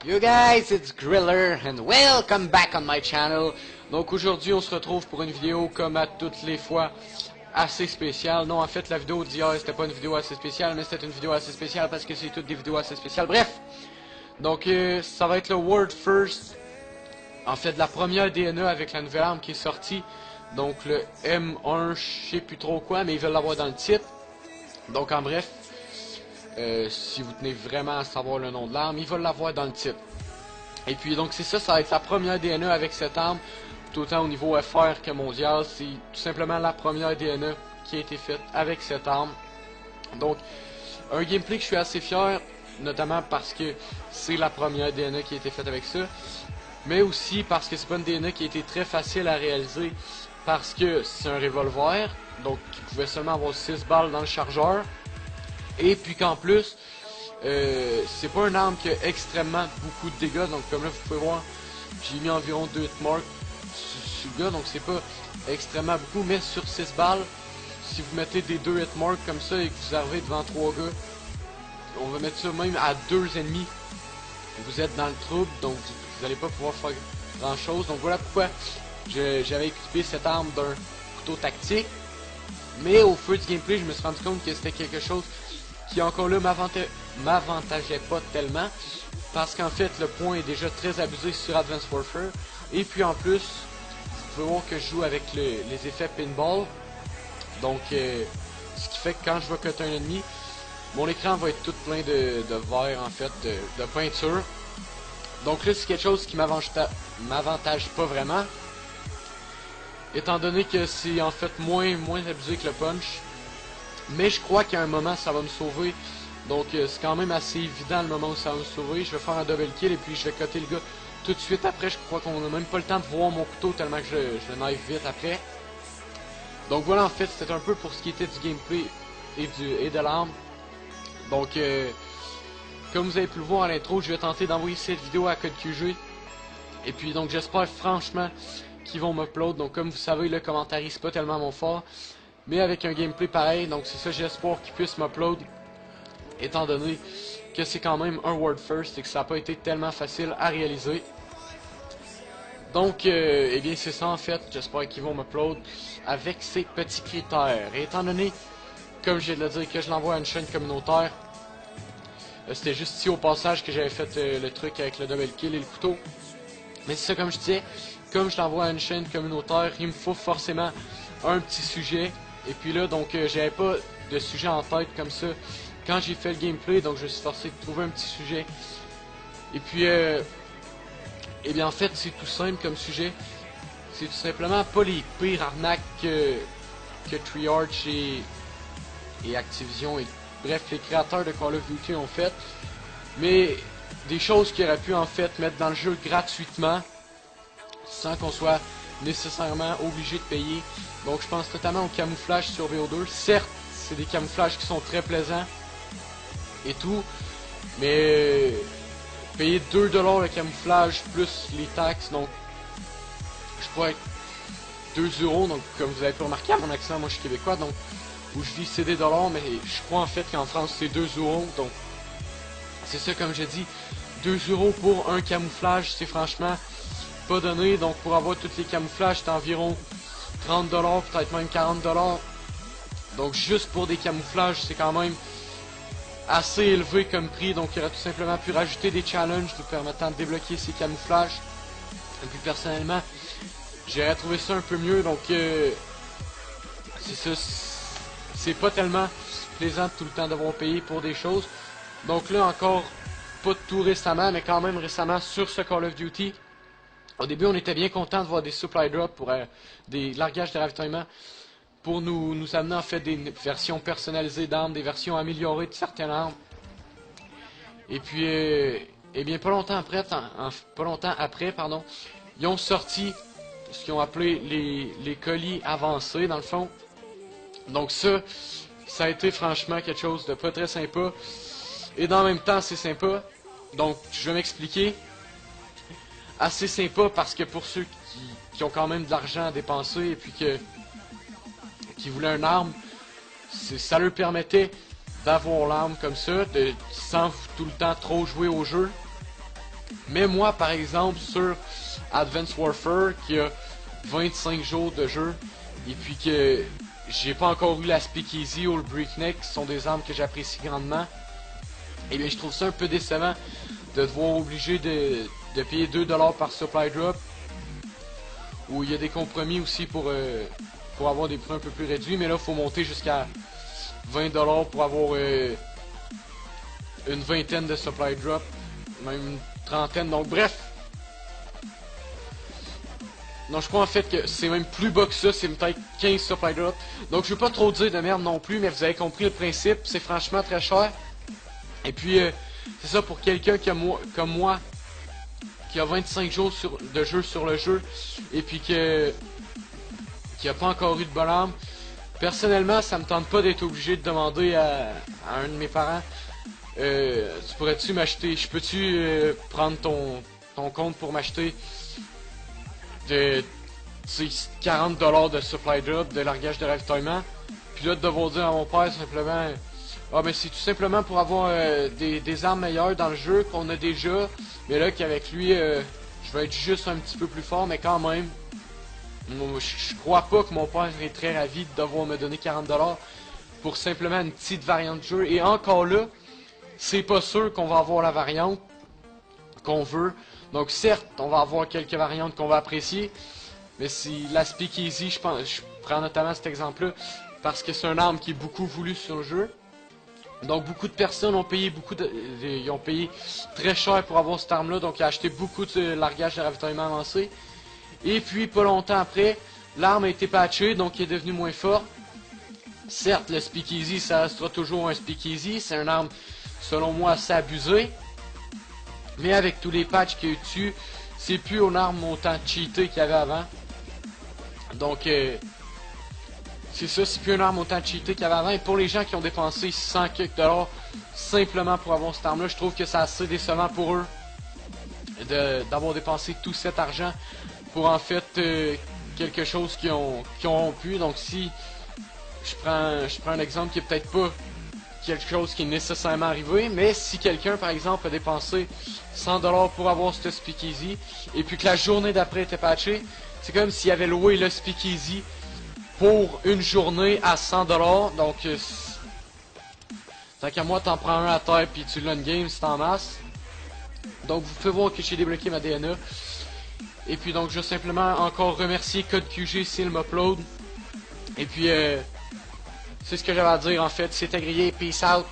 You guys, it's Griller and welcome back on my channel. Donc aujourd'hui on se retrouve pour une vidéo comme à toutes les fois assez spéciale. Non, en fait la vidéo d'hier c'était pas une vidéo assez spéciale, mais c'était une vidéo assez spéciale parce que c'est toutes des vidéos assez spéciales. Bref, donc ça va être le World First. En fait la première DNA avec la nouvelle arme qui est sortie. Donc le M1, je sais plus trop quoi, mais ils veulent l'avoir dans le titre. Donc en bref, si vous tenez vraiment à savoir le nom de l'arme, ils veulent l'avoir dans le titre. Et puis donc c'est ça, ça va être la première DNA avec cette arme, tout autant au niveau FR que mondial. C'est tout simplement la première DNA qui a été faite avec cette arme. Donc un gameplay que je suis assez fier, notamment parce que c'est la première DNA qui a été faite avec ça, mais aussi parce que c'est pas une DNA qui a été très facile à réaliser, parce que c'est un revolver, donc qui pouvait seulement avoir 6 balles dans le chargeur. Et puis qu'en plus, c'est pas une arme qui a extrêmement beaucoup de dégâts. Donc comme là vous pouvez voir, j'ai mis environ 2 hit marks sur le gars. Donc c'est pas extrêmement beaucoup, mais sur 6 balles, si vous mettez des 2 hit marks comme ça et que vous arrivez devant 3 gars, on va mettre ça même à 2 ennemis, vous êtes dans le trouble, donc vous n'allez pas pouvoir faire grand chose. Donc voilà pourquoi j'avais équipé cette arme d'un couteau tactique. Mais au feu du gameplay, je me suis rendu compte que c'était quelque chose qui encore là m'avantageait pas tellement, parce qu'en fait le point est déjà très abusé sur Advanced Warfare, et puis en plus vous pouvez voir que je joue avec les effets pinball, donc ce qui fait que quand je vais cutter un ennemi, mon écran va être tout plein de verre, en fait, de peinture. Donc là c'est quelque chose qui m'avantage pas vraiment, étant donné que c'est en fait moins abusé que le punch. Mais je crois qu'à un moment ça va me sauver. Donc c'est quand même assez évident le moment où ça va me sauver. Je vais faire un double kill et puis je vais coter le gars tout de suite après. Je crois qu'on n'a même pas le temps de voir mon couteau tellement que je le knife vite après. Donc voilà, en fait c'était un peu pour ce qui était du gameplay et de l'arme. Donc comme vous avez pu le voir à l'intro, je vais tenter d'envoyer cette vidéo à Code QG. Et puis donc j'espère franchement qu'ils vont m'upload. Donc comme vous savez, le commentaire c'est pas tellement mon fort, mais avec un gameplay pareil, donc c'est ça, j'espère qu'ils puissent m'upload, étant donné que c'est quand même un World First et que ça n'a pas été tellement facile à réaliser. Donc eh bien c'est ça en fait, j'espère qu'ils vont m'upload avec ces petits critères. Et étant donné, comme je viens de le dire, que je l'envoie à une chaîne communautaire, c'était juste ici au passage que j'avais fait le truc avec le double kill et le couteau. Mais c'est ça, comme je disais, comme je l'envoie à une chaîne communautaire, il me faut forcément un petit sujet. Et puis là, donc, j'avais pas de sujet en tête comme ça quand j'ai fait le gameplay, donc je suis forcé de trouver un petit sujet. Et puis, eh bien, en fait, c'est tout simple comme sujet. C'est tout simplement pas les pires arnaques que Treyarch et Activision et bref, les créateurs de Call of Duty ont fait, mais des choses qu'ils auraient pu en fait mettre dans le jeu gratuitement, sans qu'on soit nécessairement obligé de payer. Donc je pense notamment au camouflage sur BO2. Certes, c'est des camouflages qui sont très plaisants et tout, mais payer 2$ le camouflage plus les taxes, donc je crois 2€, donc comme vous avez pu remarquer à mon accent, moi je suis québécois, donc où je dis c'est des dollars, mais je crois en fait qu'en France c'est 2€, donc c'est ça, comme j'ai dit, 2€ pour un camouflage, c'est franchement pas donné. Donc pour avoir tous les camouflages, c'est environ 30$, peut-être même 40$. Donc juste pour des camouflages, c'est quand même assez élevé comme prix. Donc il aurait tout simplement pu rajouter des challenges nous permettant de débloquer ces camouflages. Et puis personnellement, j'aurais trouvé ça un peu mieux. Donc c'est ça, c'est pas tellement plaisant tout le temps d'avoir payé pour des choses. Donc là encore, pas tout récemment, mais quand même récemment sur ce Call of Duty. Au début, on était bien content de voir des supply drops pour des largages de ravitaillement pour nous amener en fait des versions personnalisées d'armes, des versions améliorées de certaines armes. Et puis, eh bien, pas longtemps après, ils ont sorti ce qu'ils ont appelé les colis avancés, dans le fond. Donc ça a été franchement quelque chose de pas très sympa. Et dans le même temps, c'est sympa. Donc, je vais m'expliquer. Assez sympa parce que pour ceux qui ont quand même de l'argent à dépenser et puis qui voulaient une arme, ça leur permettait d'avoir l'arme comme ça, sans tout le temps trop jouer au jeu. Mais moi, par exemple, sur Advanced Warfare, qui a 25 jours de jeu, et puis que j'ai pas encore eu la Speakeasy ou le Breakneck, qui sont des armes que j'apprécie grandement, et bien je trouve ça un peu décevant de devoir obligé de payer 2$ par supply drop, où il y a des compromis aussi pour avoir des prix un peu plus réduits, mais là il faut monter jusqu'à 20$ pour avoir une vingtaine de supply drop, même une trentaine, donc bref. Donc je crois en fait que c'est même plus bas que ça, c'est peut-être 15 supply drop. Donc je veux pas trop dire de merde non plus, mais vous avez compris le principe, c'est franchement très cher. Et puis c'est ça pour quelqu'un comme moi, qui a 25 jours de jeu sur le jeu, et puis qui a pas encore eu de bonne arme. Personnellement, ça me tente pas d'être obligé de demander à un de mes parents, tu pourrais-tu m'acheter, je peux-tu prendre ton compte pour m'acheter de 40$ de supply drop, de largage de ravitaillement, puis là de devoir dire à mon père simplement, ah ben c'est tout simplement pour avoir des armes meilleures dans le jeu qu'on a déjà, mais là qu'avec lui je vais être juste un petit peu plus fort, mais quand même je crois pas que mon père serait très ravi de devoir me donner 40$ pour simplement une petite variante de jeu. Et encore là, c'est pas sûr qu'on va avoir la variante qu'on veut. Donc certes, on va avoir quelques variantes qu'on va apprécier, mais si la Speakeasy, je prends notamment cet exemple-là, parce que c'est une arme qui est beaucoup voulue sur le jeu. Donc beaucoup de personnes ont payé ils ont payé très cher pour avoir cette arme-là, donc ils ont acheté beaucoup de largage de ravitaillement avancé. Et puis pas longtemps après, l'arme a été patchée, donc il est devenu moins fort. Certes, le Speakeasy, ça restera toujours un Speakeasy, c'est une arme, selon moi, assez abusée. Mais avec tous les patchs qu'il y a eu dessus, c'est plus une arme autant cheatée qu'il y avait avant. Donc, c'est ça, c'est plus une arme autant cheatée qu'il y avait avant. Et pour les gens qui ont dépensé 100 quelques dollars simplement pour avoir cette arme-là, je trouve que c'est assez décevant pour eux d'avoir dépensé tout cet argent pour en fait quelque chose qu'ils ont pu. Donc si je prends un exemple qui est peut-être pas quelque chose qui est nécessairement arrivé, mais si quelqu'un par exemple a dépensé 100$ pour avoir ce Speakeasy et puis que la journée d'après était patché, c'est comme s'il avait loué le Speakeasy pour une journée à 100$. Donc tant qu'à moi t'en prends un à terre puis tu l'as une game, c'est en masse. Donc vous pouvez voir que j'ai débloqué ma DNA. Et puis donc je veux simplement encore remercier Code QG s'il m'upload. Et puis c'est ce que j'avais à dire en fait. C'était grillé. Peace out.